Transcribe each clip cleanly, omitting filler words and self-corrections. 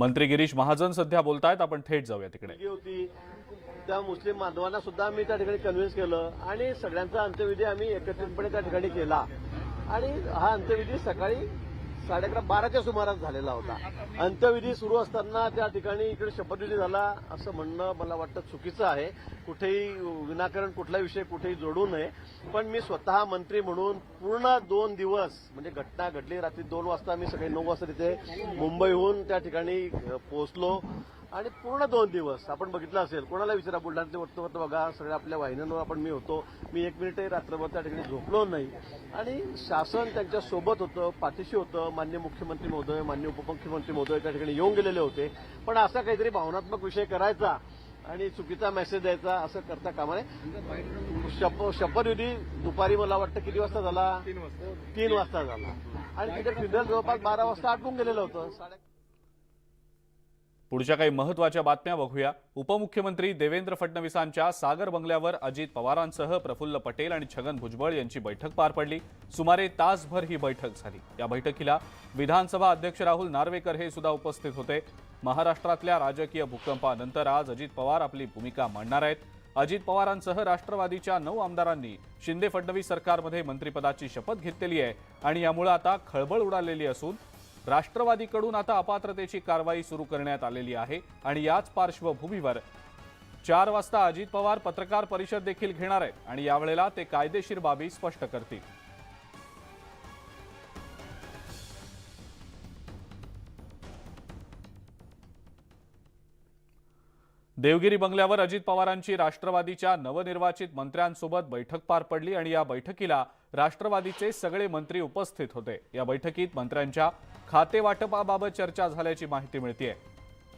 मंत्री गिरीश महाजन सध्या बोलतायत, आपण थेट जाऊया तिकडे। होती त्या मुस्लिम बांधवांना सुद्धा मी त्या ठिकाणी कन्व्हिन्स केलं आणि सगळ्यांचा अंत्यविधी आम्ही एकत्रितपणे त्या ठिकाणी केला आणि हा अंत्यविधी सकाळी 11:30च्या सुमारास झालेला होता। अंत्यविधी सुरू असताना त्या ठिकाणी इकडे शपथविधी झाला असं म्हणणं मला वाटतं चुकीचं आहे। कुठेही विनाकारण कुठला विषय कुठेही जोडू नये, पण मी स्वतः मंत्री म्हणून पूर्ण 2 दिवस म्हणजे घटना घडली रात्री 2 वाजता, मी सकाळी 9 वाजता तिथे मुंबईहून त्या ठिकाणी पोहोचलो आणि पूर्ण 2 दिवस आपण बघितलं असेल, कोणाला विचारा बुलढाण्यातले वृत्तपत्र बघा, सगळ्या आपल्या वाहिन्यांवर आपण मी होतो, मी 1 मिनिटही रात्रभर त्या ठिकाणी झोपलो नाही आणि शासन त्यांच्या सोबत होतं, पाठीशी होतं। माननीय मुख्यमंत्री महोदय, माननीय उपमुख्यमंत्री महोदय त्या ठिकाणी येऊन गेलेले होते, पण असा काहीतरी भावनात्मक विषय करायचा आणि चुकीचा मेसेज द्यायचा असं करता कामा नये। शपथविधी दुपारी मला वाटतं किती वाजता झाला? 3 वाजता झाला आणि तिथे फ्युनरल जवळपास 12 वाजता आटून गेलेलं होतं। पुढच्या काही महत्त्वाच्या बातम्या बघूया। उपमुख्यमंत्री देवेंद्र फडणवीसांच्या सागर बंगल्यावर अजित पवारांसह प्रफुल्ल पटेल आणि छगन भुजबळ यांची बैठक पार पडली। सुमारे तासभर ही बैठक झाली। या बैठकीला विधानसभा अध्यक्ष राहुल नार्वेकर हे सुद्धा उपस्थित होते। महाराष्ट्रातल्या राजकीय भूकंपानंतर आज अजित पवार आपली भूमिका मांडणार आहेत। अजित पवारांसह राष्ट्रवादीच्या 9 आमदारांनी शिंदे फडणवीस सरकारमध्ये मंत्रिपदाची शपथ घेतलेली आहे आणि यामुळे आता खळबळ उडालेली असून राष्ट्रवादीकडून आता अपात्रतेची कारवाई सुरू करण्यात आलेली आहे आणि याच पार्श्वभूमीवर 4 वाजता अजित पवार पत्रकार परिषद देखील घेणार आहेत आणि यावेळेला ते कायदेशीर बाबी स्पष्ट करतील। देवगिरी बंगल्यावर अजित पवारांची राष्ट्रवादीच्या नवनिर्वाचित मंत्र्यांसोबत बैठक पार पडली आणि या बैठकीला राष्ट्रवादीचे सगळे मंत्री उपस्थित होते। या बैठकीत मंत्र्यांच्या खातेवाटपाबाबत चर्चा झाल्याची माहिती मिळतेय।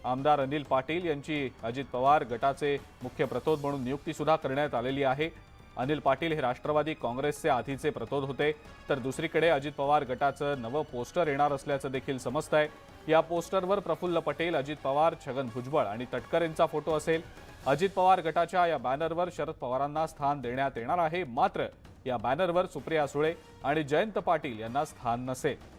आमदार अनिल पाटील यांची अजित पवार गटाचे मुख्य प्रतोद म्हणून नियुक्ती सुद्धा करण्यात आलेली आहे। अनिल पाटील हे राष्ट्रवादी काँग्रेसचे आधीचे प्रतोद होते, तर दुसरीकडे अजित पवार गटाचं नवं पोस्टर येणार असल्याचं देखील समजतंय। या पोस्टरवर प्रफुल्ल पटेल, अजित पवार, छगन भुजबळ आणि तटकर यांचा फोटो असेल। अजित पवार गटाच्या या बॅनरवर शरद पवारांना स्थान देण्यात येणार आहे, मात्र या बॅनरवर सुप्रिया सुळे आणि जयंत पाटील यांना स्थान नसेल।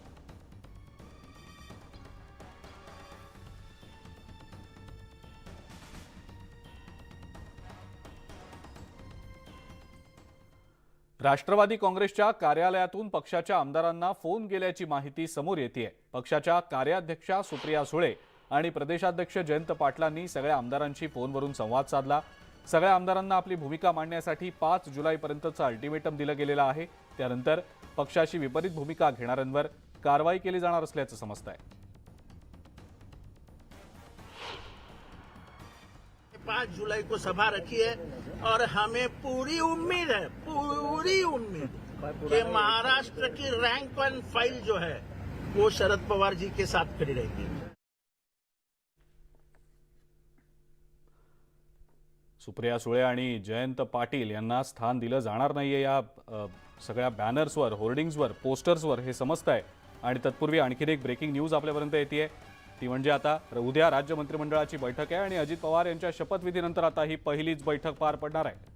राष्ट्रवादी काँग्रेसच्या कार्यालयातून पक्षाच्या आमदारांना फोन गेल्याची माहिती समोर येतेय। पक्षाच्या कार्याध्यक्षा सुप्रिया सुळे आणि प्रदेशाध्यक्ष जयंत पाटलांनी सगळ्या आमदारांशी फोनवरून संवाद साधला। सगळ्या आमदारांना आपली भूमिका मांडण्यासाठी 5 जुलैपर्यंतचा अल्टिमेटम दिलं गेलेलं आहे। त्यानंतर पक्षाशी विपरीत भूमिका घेणाऱ्यांवर कारवाई केली जाणार असल्याचं समजतंय। 5 जुलाई को सभा रखी है और हमें पूरी उम्मीद है कि महाराष्ट्र की रैंक 1 फाइल जो है वो शरद पवार जी के साथ खड़ी रहेगी। सुप्रिया सुळे आणि जयंत पाटील यांना स्थान दिलं जाणार नाहीये या सगळ्या बॅनर्सवर, होर्डिंग्सवर, पोस्टर्सवर हे समजतंय। आणि तत्पूर्वी आणखी एक ब्रेकिंग न्यूज आपल्यापर्यंत येतेय, ती म्हणजे आता उद्या राज्य मंत्रिमंडळाची बैठक आहे आणि अजित पवार यांच्या शपथविधीनंतर आता ही पहिलीच बैठक पार पडणार आहे।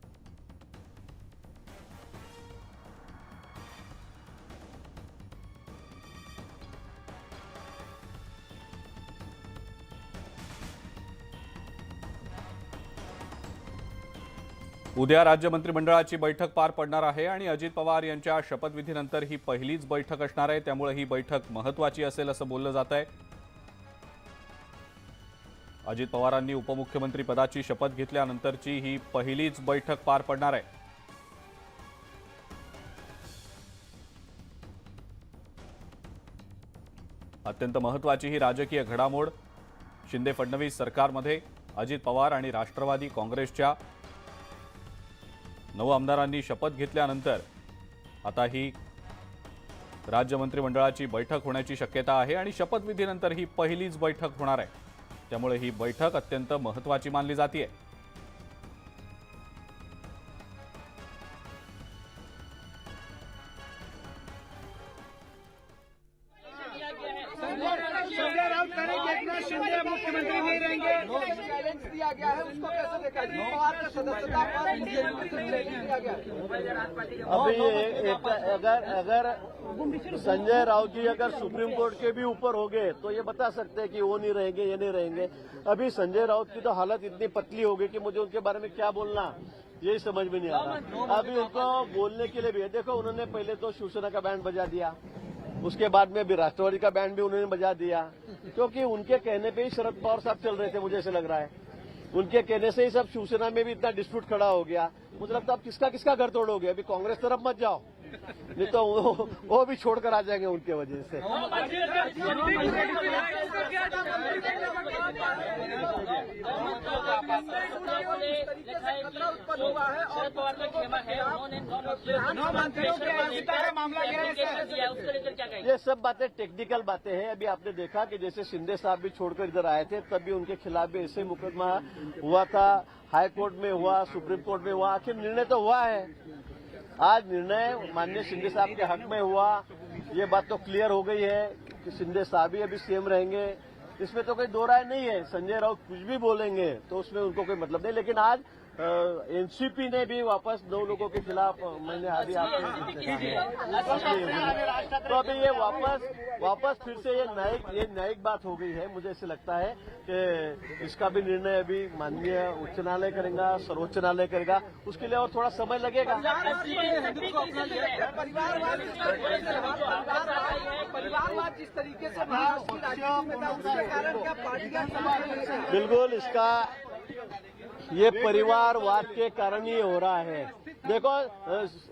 उद्या राज्य मंत्रिमंडळाची बैठक पार पडणार आहे आणि अजित पवार यांच्या शपथविधीनंतर ही पहिलीच बैठक असणार आहे, त्यामुळे ही बैठक महत्त्वाची असेल असं बोललं जात आहे। अजित पवारांनी उपमुख्यमंत्री पदाची शपथ घेतल्यानंतरची ही पहिलीच बैठक पार पडणार आहे। अत्यंत महत्त्वाची ही राजकीय घडामोड। शिंदे फडणवीस सरकारमध्ये अजित पवार आणि राष्ट्रवादी काँग्रेसच्या 9 आमदारांनी शपथ घेतल्यानंतर आता ही राज्य मंत्रिमंडळाची बैठक होण्याची शक्यता आहे आणि शपथविधीनंतर ही पहिलीच बैठक होणार आहे, त्यामुळे ही बैठक अत्यंत महत्त्वाची मानली जाते। संजय राउत करेंगे, एकनाथ शिंदे रहेंगे, मुख्यमंत्री नहीं रहेंगे। चैलेंज दिया गया है, उसको कैसे देखा है? पवार का सदस्यता पर मुख्यमंत्री से चैलेंज दिया गया है। अभी अगर संजय राउत जी अगर सुप्रीम कोर्ट के भी ऊपर हो गए तो ये बता सकते हैं कि वो नहीं रहेंगे, ये नहीं रहेंगे। अभी संजय राउत की तो हालत इतनी पतली हो गई कि मुझे उनके बारे में क्या बोलना यही समझ में नहीं आ रहा। अभी उनको बोलने के लिए भी है, देखो उन्होंने पहले तो शिवसेना का बैंड बजा दिया, उसके बाद में अभी राष्ट्रवादी का बैंड भी उन्होंने बजा दिया, क्योंकि उनके कहने पे ही शरद पवार साहब चल रहे थे, मुझे ऐसे लग रहा है। उनके कहने से ही सब शिवसेना में भी इतना डिस्प्यूट खड़ा हो गया। मुझे लगता है अब किसका किसका घर तोड़ोगे, अभी कांग्रेस तरफ मत जाओ, नहीं तो वो भी छोड़कर आ जाएंगे उनके वजह से। ये सब बातें टेक्निकल बातें हैं। अभी आपने देखा कि जैसे शिंदे साहब भी छोड़कर इधर आए थे, तब भी उनके खिलाफ भी ऐसे मुकदमा हुआ था, हाई कोर्ट में हुआ, सुप्रीम कोर्ट में हुआ, आखिर निर्णय तो हुआ है। आज निर्णय माननीय शिंदे साहब के हक में हुआ, ये बात तो क्लियर हो गई है कि शिंदे साहब ही अभी सीएम रहेंगे, इसमें तो कोई दो राय नहीं है। संजय राउत कुछ भी बोलेंगे तो उसमें उनको कोई मतलब नहीं। लेकिन आज एनसीपी ने भी वापस 9 लोगों के खिलाफ मैंने अभी आपको तो अभी ये वापस फिर से ये न्यायिक बात हो गई है। मुझे ऐसे लगता है कि इसका भी निर्णय अभी माननीय उच्च न्यायालय करेगा, सर्वोच्च न्यायालय करेगा, उसके लिए और थोड़ा समय लगेगा। परिवारवाद जिस तरीके से महाराष्ट्र की राजनीति में था, उसके कारण क्या पार्टियां बिल्कुल इसका ये परिवारवाद के कारण ही हो रहा है। देखो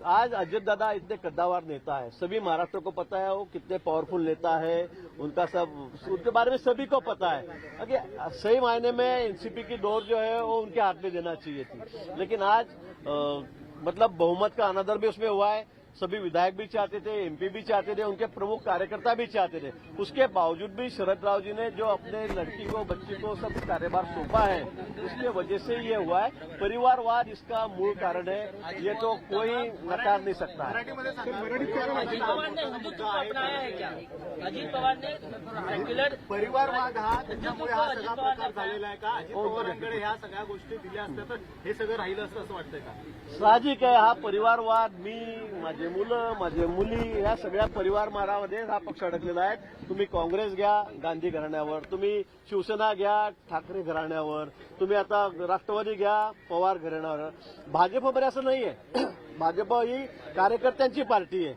आज अजित दादा इतने कद्दावर नेता है, सभी महाराष्ट्र को पता है वो कितने पावरफुल नेता है, उनका सब उनके बारे में सभी को पता है। अगर सही मायने में एनसीपी की डोर जो है वो उनके हाथ में देना चाहिए थी, लेकिन आज मतलब बहुमत का अनादर भी उसमें हुआ है। सभी विधायक भी चाहते थे, एमपी भी चाहते थे, उनके प्रमुख कार्यकर्ता भी चाहते थे। उसके बावजूद भी शरद राव जी ने जो अपने लड़की को बच्ची को सब कार्यभार सौंपा है, उसके वजह से ये हुआ है। परिवारवाद इसका मूल कारण है, ये तो कोई नकार नहीं सकता है। अजित पवार ने हिंदुत्व को अपनाया है क्या? अजित पवार ने सेक्युलर परिवारवाद हा त्याच्यामुळे हा सगळा प्रकार झालेला आहे का? अजित पवारांकडे ह्या सगळ्या गोष्टी दिल्या असत्या तर हे सगळं राहिलं असं वाटतंय का? साहजिक आहे, हा परिवारवाद मी माझे मुलं माझे मुली या सगळ्या परिवार मारामध्ये हा पक्ष अडकलेला आहे। तुम्ही काँग्रेस घ्या गांधी घराण्यावर, तुम्ही शिवसेना घ्या ठाकरे घराण्यावर, तुम्ही आता राष्ट्रवादी घ्या पवार घराण्यावर। भाजपमध्ये असं नाहीये। भाजप ही कार्यकर्त्यांची पार्टी आहे,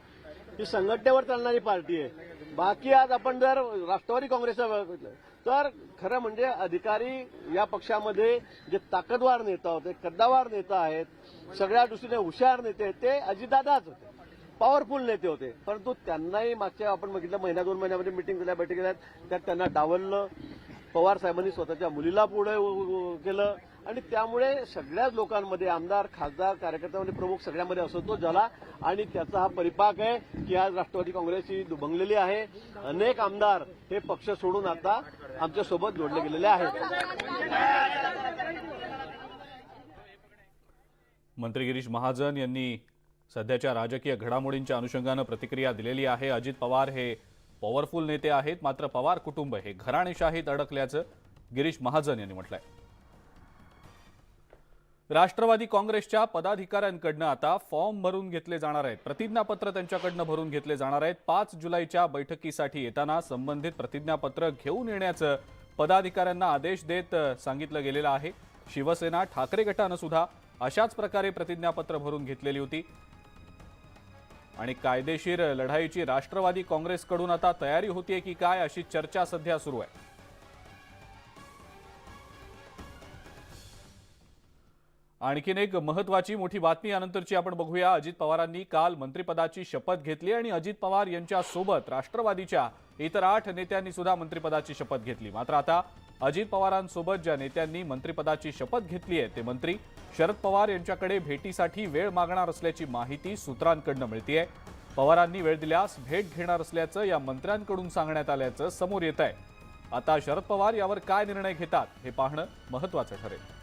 ही संघटनेवर चालणारी पार्टी आहे। बाकी आज आपण जर राष्ट्रवादी काँग्रेसचा बघितलं तर खरं म्हणजे अधिकारी या पक्षामध्ये जे ताकदवार नेता होते, कद्दावार नेता आहेत, सगळ्या दृष्टीने हुशार नेते आहेत, ते अजितदादाच होते, पॉवरफुल नेते होते। परंतु त्यांनाही मागच्या आपण बघितलं महिना 2 महिन्यामध्ये मिटिंग झाल्या, बैठकी झाल्या, त्यात त्यांना डावललं। पवार साहेबांनी स्वतःच्या मुलीला पुढे केलं आणि त्यामुळे सगळ्याच लोकांमध्ये आमदार खासदार कार्यकर्त्यांमध्ये प्रमुख सगळ्यामध्ये असंतोष झाला आणि त्याचा हा परिपाक आहे की आज राष्ट्रवादी काँग्रेस ही दुभंगलेली आहे। अनेक आमदार हे पक्ष सोडून आता आमच्यासोबत जोडले गेलेले आहेत। मंत्री गिरीश महाजन यांनी सध्याच्या राजकीय घडामोडींच्या अनुषंगानं प्रतिक्रिया दिलेली आहे। अजित पवार हे पॉवरफुल नेते आहेत, मात्र पवार कुटुंब हे घराणेशाहीत अडकल्याचं गिरीश महाजन यांनी म्हटलंय। राष्ट्रवादी काँग्रेसच्या पदाधिकाऱ्यांकडनं आता फॉर्म भरून घेतले जाणार आहेत, प्रतिज्ञापत्र त्यांच्याकडनं भरून घेतले जाणार आहेत। 5 जुलैच्या बैठकीसाठी येताना संबंधित प्रतिज्ञापत्र घेऊन येण्याचं पदाधिकाऱ्यांना आदेश देत सांगितलं गेलेलं आहे। शिवसेना ठाकरे गटानं सुद्धा अशाच प्रकारे प्रतिज्ञापत्र भरून घेतलेली होती आणि कायदेशीर लढाईची राष्ट्रवादी काँग्रेसकडून आता तयारी होतीये की काय अशी चर्चा सध्या सुरू आहे। आणखीन एक महत्त्वाची मोठी बातमी यानंतरची आपण बघूया। अजित पवारांनी काल मंत्रिपदाची शपथ घेतली आणि अजित पवार यांच्या सोबत राष्ट्रवादीच्या इतर 8 नेत्यांनी सुद्धा मंत्रिपदाची शपथ घेतली। मात्र आता अजित पवारांसोबत ज्या नेत्यांनी मंत्रिपदाची शपथ घेतली आहे ते मंत्री शरद पवार यांच्याकडे भेटीसाठी वेळ मागणार असल्याची माहिती सूत्रांकडून मिळतेय। पवारांनी वेळ दिल्यास भेट घेणार असल्याचं या मंत्र्यांकडून सांगण्यात आल्याचं समोर येत आहे। आता शरद पवार यावर काय निर्णय घेतात हे पाहणं महत्त्वाचं ठरेल।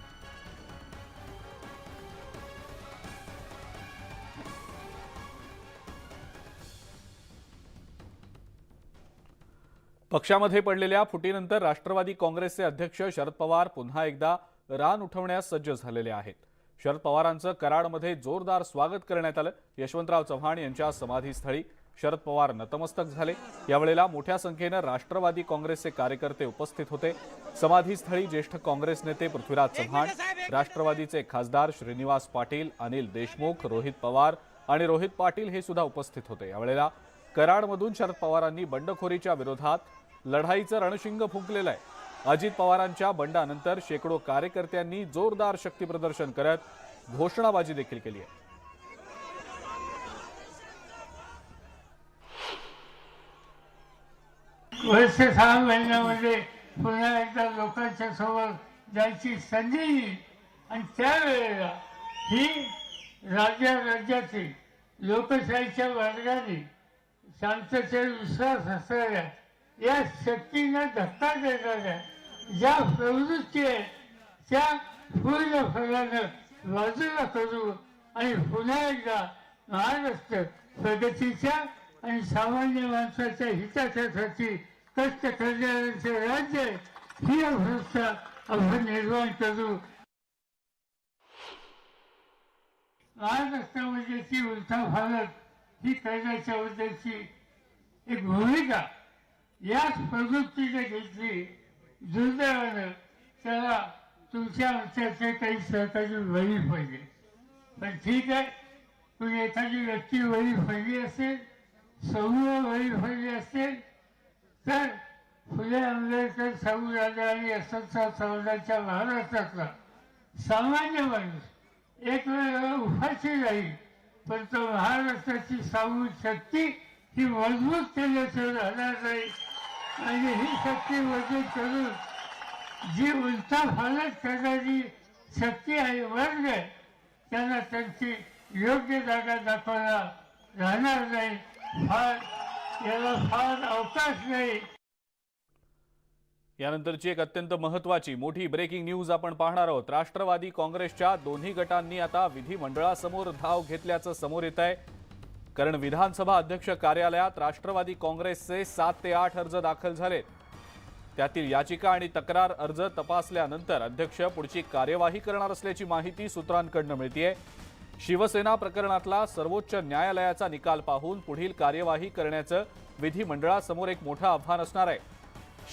पक्षामध्ये पडलेल्या फुटीनंतर राष्ट्रवादी काँग्रेसचे अध्यक्ष शरद पवार पुन्हा एकदा रान उठवण्यास सज्ज झालेले आहेत. शरद पवारांचं कराडमध्ये जोरदार स्वागत करण्यात आलं. यशवंतराव चव्हाण यांच्या समाधीस्थळी शरद पवार नतमस्तक झाले. यावेळेला मोठ्या संख्येनं राष्ट्रवादी काँग्रेसचे कार्यकर्ते उपस्थित होते. समाधीस्थळी ज्येष्ठ काँग्रेस नेते पृथ्वीराज चव्हाण, राष्ट्रवादीचे खासदार श्रीनिवास पाटील, अनिल देशमुख, रोहित पवार आणि रोहित पाटील हे सुद्धा उपस्थित होते. यावेळेला कराडमधून शरद पवारांनी बंडखोरीच्या विरोधात लढाईचं रणशिंग फुंकलेलं आहे. अजित पवारांच्या बंडानंतर शेकडो कार्यकर्त्यांनी जोरदार शक्तीप्रदर्शन करत घोषणाबाजी देखील केली आहे. वर्ष 6 महिन्यामध्ये पुन्हा एकदा लोकांच्या समोर जायची संधी येईल आणि त्यावेळेला ही राज्याची लोकशाहीच्या मार्गाने शांततेवर विश्वास असणाऱ्या या शक्तींना धक्का देणाऱ्या ज्या प्रवृत्ती आहेत त्या पूर्णपणानं बाजूला करू आणि पुन्हा एकदा महाराष्ट्र प्रगतीच्या आणि सामान्य माणसाच्या हितासाठी कष्ट करणाऱ्यांचे राज्य ही अवस्था आपण निर्माण करू. महाराष्ट्रामध्ये ती उलथापालथ ही करण्याच्या बद्दलची एक भूमिका याच प्रवृत्तीने घेतली. दुर्दैवानं त्याला तुमच्या आमच्याचे काही सहकारी बळी पडले. पण ठीक आहे, पण एखादी व्यक्ती बळी पडली असेल, समूह बळी पडली असेल तर फुले आंबेडकर, शाहू राजा आणि यशवंतराव चव्हाणांच्या महाराष्ट्रातला सामान्य माणूस एक वेळ उपाशी राहील, पण तो महाराष्ट्राची सामूहिक शक्ती ही मजबूत केल्याशिवाय राहणार नाही. आणि ही शक्ती मजबूत करून जी उलथापालथ करणारी शक्ती आहे वर्ग आहे त्यांना त्यांची योग्य जागा दाखवायला राहणार नाही. याला फार अवकाश नाही. यानंतरची एक अत्यंत महत्त्वाची मोठी ब्रेकिंग न्यूज आपण पाहणार आहोत. राष्ट्रवादी काँग्रेसच्या दोन्ही गटांनी आता विधिमंडळासमोर धाव घेतल्याचं समोर येत आहे. कारण विधानसभा अध्यक्ष कार्यालयात राष्ट्रवादी काँग्रेसचे 7 ते 8 अर्ज दाखल झाले. त्यातील याचिका आणि तक्रार अर्ज तपासल्यानंतर अध्यक्ष पुढची कार्यवाही करणार असल्याची माहिती सूत्रांकडून मिळतेय. शिवसेना प्रकरणातला सर्वोच्च न्यायालयाचा निकाल पाहून पुढील कार्यवाही करण्याचं विधिमंडळासमोर एक मोठं आव्हान असणार आहे.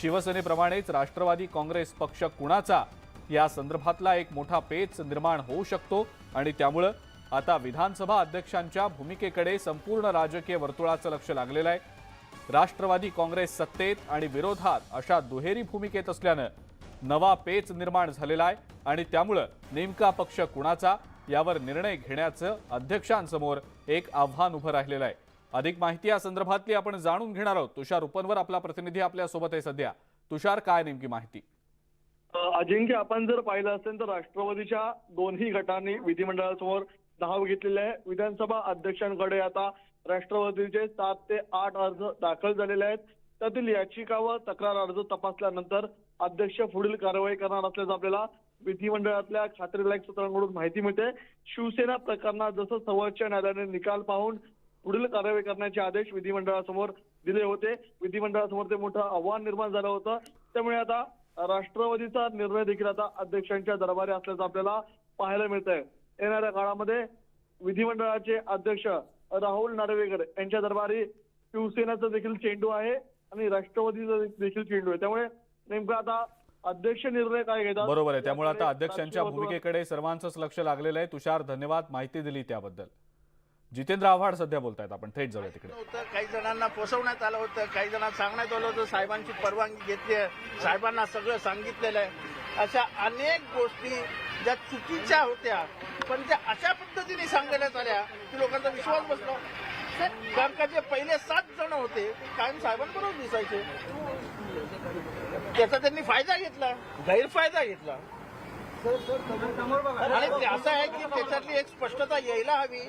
शिवसेनेप्रमाणेच राष्ट्रवादी काँग्रेस पक्ष कुणाचा या संदर्भातला एक मोठा पेच निर्माण होऊ शकतो आणि त्यामुळे आता विधानसभा अध्यक्षांच्या भूमिकेकडे संपूर्ण राजकीय वर्तुळाचं लक्ष लागलेलं आहे. राष्ट्रवादी काँग्रेस सत्तेत आणि विरोधात अशा दुहेरी भूमिकेत असल्यानं नवा पेच निर्माण झालेला आहे आणि त्यामुळे नेमका पक्ष कुणाचा यावर निर्णय घेण्याचं अध्यक्षांसमोर एक आव्हान उभं राहिलेलं आहे. अधिक माहिती या संदर्भातली आपण जाणून घेणार आहोत. तुषार उपनवर आपला प्रतिनिधी आपल्या सोबत आहे सध्या. तुषार, काय नेमकी माहिती? अजिंक्य, आपण जर पाहिलं असेल तर राष्ट्रवादीच्या दोन्ही गटांनी विधिमंडळासमोर धाव घेतलेली आहे. विधानसभा अध्यक्षांकडे आता राष्ट्रवादीचे 7 ते 8 अर्ज दाखल झालेले आहेत. त्यातील याचिका व तक्रार अर्ज तपासल्यानंतर अध्यक्ष पुढील कारवाई करणार असल्याचं आपल्याला विधिमंडळातल्या खात्रीलायक सूत्रांकडून माहिती मिळते. शिवसेना प्रकरणात जसं सर्वोच्च न्यायालयाने निकाल पाहून पुढील कारवाई करण्याचे आदेश विधिमंडळासमोर दिले होते. विधिमंडळासमोर ते मोठं आव्हान निर्माण झालं होतं. त्यामुळे आता राष्ट्रवादीचा निर्णय देखील आता अध्यक्षांच्या दरबारी असल्याचं आपल्याला पाहायला मिळत आहे. येणाऱ्या काळामध्ये विधिमंडळाचे अध्यक्ष राहुल नार्वेकर यांच्या दरबारी शिवसेनेचा देखील चेंडू आहे आणि राष्ट्रवादीचा देखील चेंडू आहे. त्यामुळे नेमका आता अध्यक्ष निर्णय काय घेतात. बरोबर आहे. त्यामुळे आता अध्यक्षांच्या भूमिकेकडे सर्वांचंच लक्ष लागलेलं आहे. तुषार, धन्यवाद माहिती दिली त्याबद्दल. जितेंद्र आव्हाड सध्या बोलतायत, आपण थेट जाऊया तिकडे. काही जणांना फसवण्यात आलं होतं, काही जणांना सांगण्यात आलं होतं साहेबांची परवानगी घेतली आहे, साहेबांना सगळं सांगितलेलं आहे. अशा अनेक गोष्टी ज्या चुकीच्या होत्या पण त्या अशा पद्धतीने सांगण्यात आल्या की लोकांचा विश्वास बसला. कारण का जे पहिले 7 जण होते कायम साहेबांबरोबर दिसायचे, त्याचा त्यांनी फायदा घेतला, गैरफायदा घेतला. आणि ते असं आहे की त्याच्यातली एक स्पष्टता यायला हवी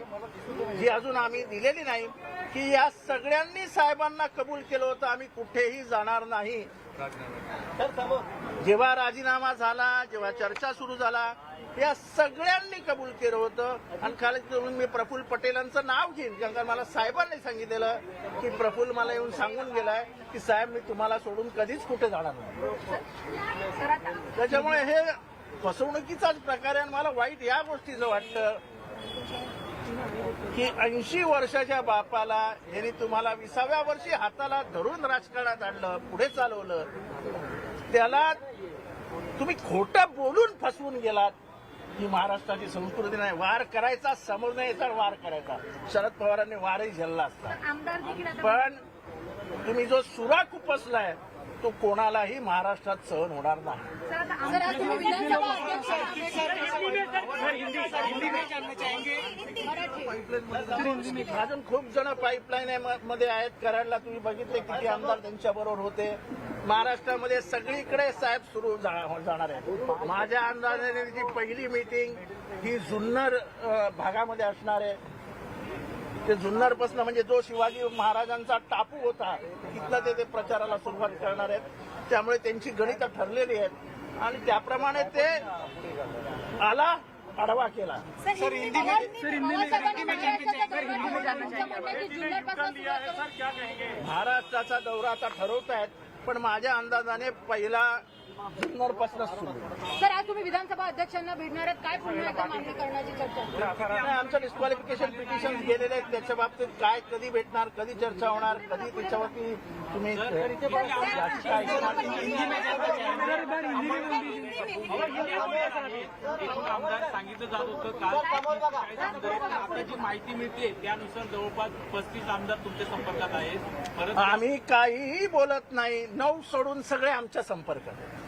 जी अजून आम्ही दिलेली नाही की या सगळ्यांनी साहेबांना कबूल केलं होतं आम्ही कुठेही जाणार नाही. जेव्हा राजीनामा झाला, जेव्हा चर्चा सुरू झाला, या सगळ्यांनी कबूल केलं होतं. आणि खाली करून मी प्रफुल्ल पटेलांचं नाव घेईन, कारण मला साहेबांनी सांगितलेलं की प्रफुल्ल मला येऊन सांगून गेलाय की साहेब मी तुम्हाला सोडून कधीच कुठे जाणार नाही. त्याच्यामुळे हे फसवणुकीचाच प्रकार आहे. आणि मला वाईट या गोष्टीचं वाटतं की 80 वर्षाच्या बापाला यांनी तुम्हाला 20व्या वर्षी हाताला धरून राजकारणात आणलं, पुढे चालवलं. त्याला तुम्ही खोटं बोलून फसवून गेलात. ही महाराष्ट्राची संस्कृती नाही. वार करायचा, समोर नाही यायचा वार करायचा. शरद पवारांनी वारही झेलला असता. पण तुम्ही जो सुरा खुपसलाय तो कोणालाही महाराष्ट्रात सहन होणार नाही. अजून खूप जण पाईपलाईन मध्ये आहेत. कराडला तुम्ही बघितले किती आमदार त्यांच्या बरोबर होते. महाराष्ट्रामध्ये सगळीकडे साहेब सुरू जाणार आहे. माझ्या अंदाजाने जी पहिली मीटिंग ही जुन्नर भागामध्ये असणार आहे. ते जुन्नरपासून म्हणजे जो शिवाजी महाराजांचा टापू होता तिथलं ते प्रचाराला सुरुवात करणार आहेत. त्यामुळे त्यांची गणितं ठरलेली आहेत आणि त्याप्रमाणे ते आला आढावा केला. महाराष्ट्राचा दौरा आता ठरवत आहेत, पण माझ्या अंदाजाने पहिला जुन्नरपासूनच सुरू. सर, आज तुम्ही विधानसभा अध्यक्षांना भेटणार आहेत, काय पुन्हा एकदा मागणी करण्याची चर्चा? आमचं डिस्क्वालिफिकेशन पिटिशन गेलेले आहेत. त्याच्या बाबतीत काय कधी भेटणार, कधी चर्चा होणार, कधी त्याच्यावरती तुम्ही आमदार सांगितलं जात होतं काल आता जी माहिती मिळते त्यानुसार जवळपास 35 आमदार तुमच्या संपर्कात आहेत. आम्ही काहीही बोलत नाही. 9 सोडून सगळे आमच्या संपर्कात आहेत.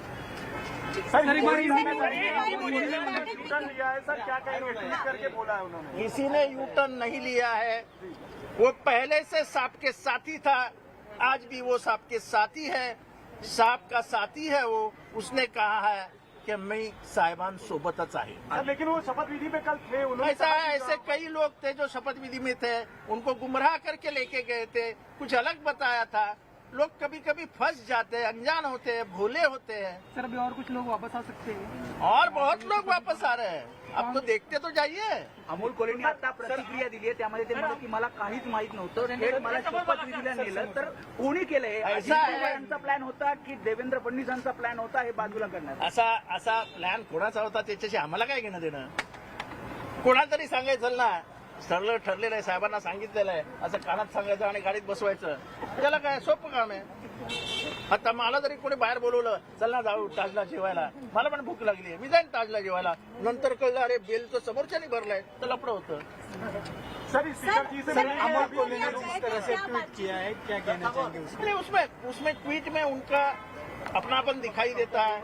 किसी ने यू टर्न नहीं लिया है. वो पहले से सांप के साथी था, आज भी वो सांप के साथी है. सांप का साथी है वो. उसने कहा है कि मैं साहिबान सोबतच आहे. लेकिन वो शपथ विधि पे कल थे ऐसे कई लोग थे जो शपथ विधि में थे. उनको गुमराह करके लेके गए थे, कुछ अलग बताया था. लोग कभी कभी फंस जाते हैं, अनजान होते हैं, भोले होते हैं. सर, अभी और कुछ लोग वापस आ सकते हैं और बहुत लोग वापस आ रहे हैं. अब तो देखते तो जाइए. अमोल कोल्हेंनी आता प्रतिक्रिया दिली आहे. त्यामध्ये ते म्हणाले की मला काहीच माहित नव्हतं. थेट मला शपथविधीला नेलं. तर कोणी केलंय? अजित पवार यांचा प्लॅन होता की देवेंद्र फडणवीसांचा प्लॅन होता हे बाजूला करण्याचा? असा प्लॅन कोणाचा होता त्याच्याशी आम्हाला काय घेणं देणं. कोणातरी सांगायचं ना, सरळ ठरलेलं आहे, साहेबांना सांगितलेलं आहे, असं कानात सांगायचं आणि गाडीत बसवायचं. त्याला काय सोपं काम आहे. आता मला जरी कोणी बाहेर बोलवलं, चल ना जाऊ ताजला जेवायला, मला पण भूक लागली आहे, मी जाईन ताजला जेवायला. नंतर कळलं अरे बिल तर समोरच्यानी भरलंय, तर लफडं होतं. अमोल कोल्हे ने जिस तरह से ट्वीट किया है, क्या कहना चाहेंगे? उसमें ट्वीट में उनका अपनापन दिखाई देता है.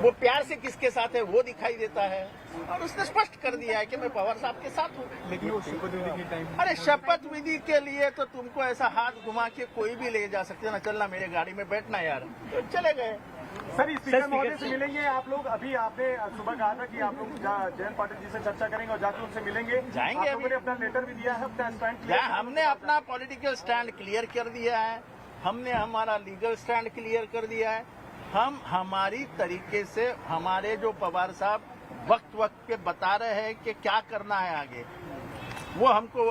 वो प्यार से किसके साथ है वो दिखाई देता है. और उसने स्पष्ट कर दिया है कि मैं पवार साहब के साथ हूँ. लेकिन वो शपथ विधि के टाइम अरे शपथ विधि के लिए तो तुमको ऐसा हाथ घुमा के कोई भी ले जा सकते ना. चलना मेरे गाड़ी में बैठना यार, तो चले गए. सर, स्पीकर महोदय से मिलेंगे आप लोग? अभी आपने सुबह कहा था कि आप लोग जयंत पाटिल जी से चर्चा करेंगे और जाकर उनसे मिलेंगे. जाएंगे. आप लोगों ने अपना लेटर भी दिया है, अपना स्टैंड हमने अपना पॉलिटिकल स्टैंड क्लियर कर दिया है. हमने हमारा लीगल स्टैंड क्लियर कर दिया है. हम हमारी तरीके से, हमारे जो पवार साहब वक्त वक्त पे बता रहे हैं कि क्या करना है आगे, वो हमको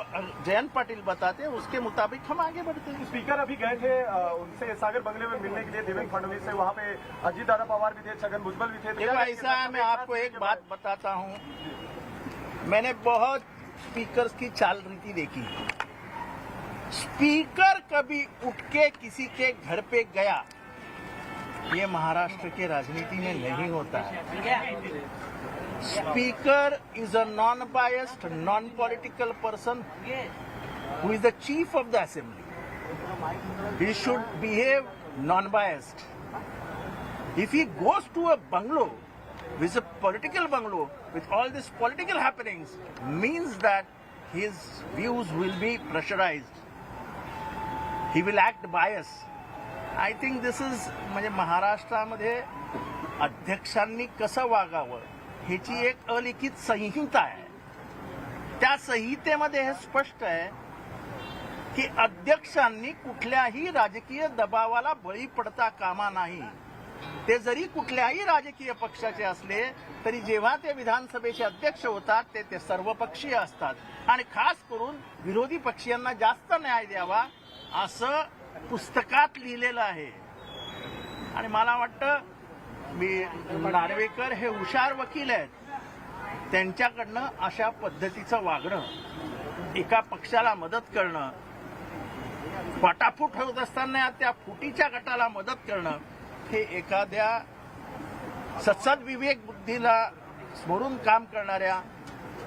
जयंत पाटिल बताते हैं, उसके मुताबिक हम आगे बढ़ते हैं. स्पीकर अभी गए थे उनसे सागर बंगले में मिलने के लिए, देवेंद्र फडणवीस से. वहाँ पे अजीत दादा पवार भी थे, छगन भुजबल भी थे. देखो ऐसा है, मैं आपको एक बात बताता हूँ. मैंने बहुत स्पीकर्स की चाल रीति देखी. स्पीकर कभी उठ के किसी के घर पे गया, ये महाराष्ट्र के राजनीति में नहीं होता है. Speaker is a non biased, non political person who is the chief of the assembly. He should behave non biased. If he goes to a bungalow which a political bungalow with all this political happenings, means that his views will be pressurized. He will act bias. I think this is म्हणजे महाराष्ट्रामध्ये अध्यक्षांनी कसं वागावं ह्याची एक अलिखित संहिता आहे. त्या संहितेमध्ये हे स्पष्ट आहे की अध्यक्षांनी कुठल्याही राजकीय दबावाला बळी पडता कामा नाही. ते जरी कुठल्याही राजकीय पक्षाचे असले तरी जेव्हा ते विधानसभेचे अध्यक्ष होतात ते सर्वपक्षीय असतात आणि खास करून विरोधी पक्षीयांना जास्त न्याय द्यावा असं पुस्तकात लिहिलेलं आहे. आणि मला वाटतं नार्वेकर हे हुशार वकील आहेत. त्यांच्याकडनं अशा पद्धतीचं वागणं, एका पक्षाला मदत करणं, फाटाफूट होत असताना त्या फुटीच्या गटाला मदत करणं हे एखाद्या सत्सद विवेक बुद्धीला स्मरून काम करणाऱ्या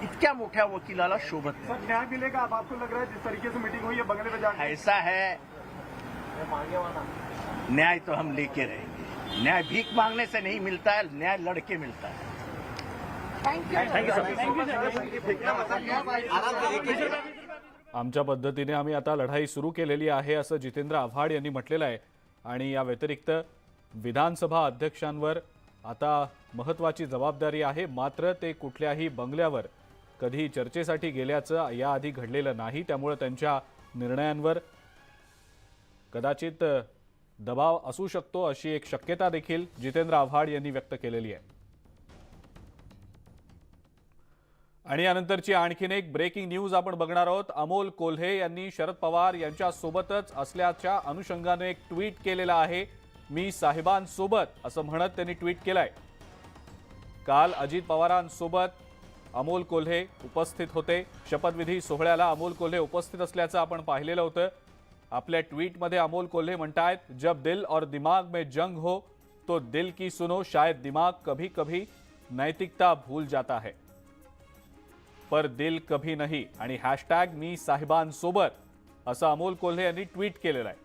इतक्या मोठ्या वकिलाला शोभत नाही. न्याय मिलेगा अब आपको लग रहा है जिस तरीके से मीटिंग हुई है बंगले में जाकर ऐसा है, न्याय तो हम लेके रहेंगे. न्याय भीख मांगने से नहीं मिलता है, न्याय लड़के मिलता है. आमच्या पद्धतीने आम्ही आता लढाई सुरू केलेली आहे असं जितेंद्र आव्हाड यांनी म्हटलेलं आहे. आणि या व्यतिरिक्त विधानसभा अध्यक्षांवर आता महत्त्वाची जबाबदारी आहे. मात्र ते कुठल्याही बंगल्यावर कधी चर्चेसाठी गेल्याचं याआधी घडलेलं नाही. त्यामुळे त्यांच्या निर्णयांवर कदाचित दबाव असू शकतो अशी एक शक्यता देखील जितेंद्र आव्हाड यांनी व्यक्त केलेली आहे. आणि यानंतरची आणखीन एक ब्रेकिंग न्यूज आपण बघणार आहोत. अमोल कोल्हे यांनी शरद पवार यांच्या सोबतच असल्याच्या अनुषंगाने एक ट्विट केलेलं आहे. मी साहेबांसोबत असं म्हणत त्यांनी ट्विट केलंय. काल अजित पवारांसोबत अमोल कोल्हे उपस्थित होते. शपथविधी सोहळ्याला अमोल कोल्हे उपस्थित असल्याचं आपण पाहिलेलं होतं. आपल्या ट्विटमध्ये अमोल कोल्हे म्हणतायत, जब दिल और दिमाग में जंग हो तो दिल की सुनो, शायद दिमाग कभी कभी नैतिकता भूल जाता है पर दिल कभी नहीं. आणि हॅशटॅग मी साहेबांसोबत असं अमोल कोल्हे यांनी ट्विट केलेलं आहे.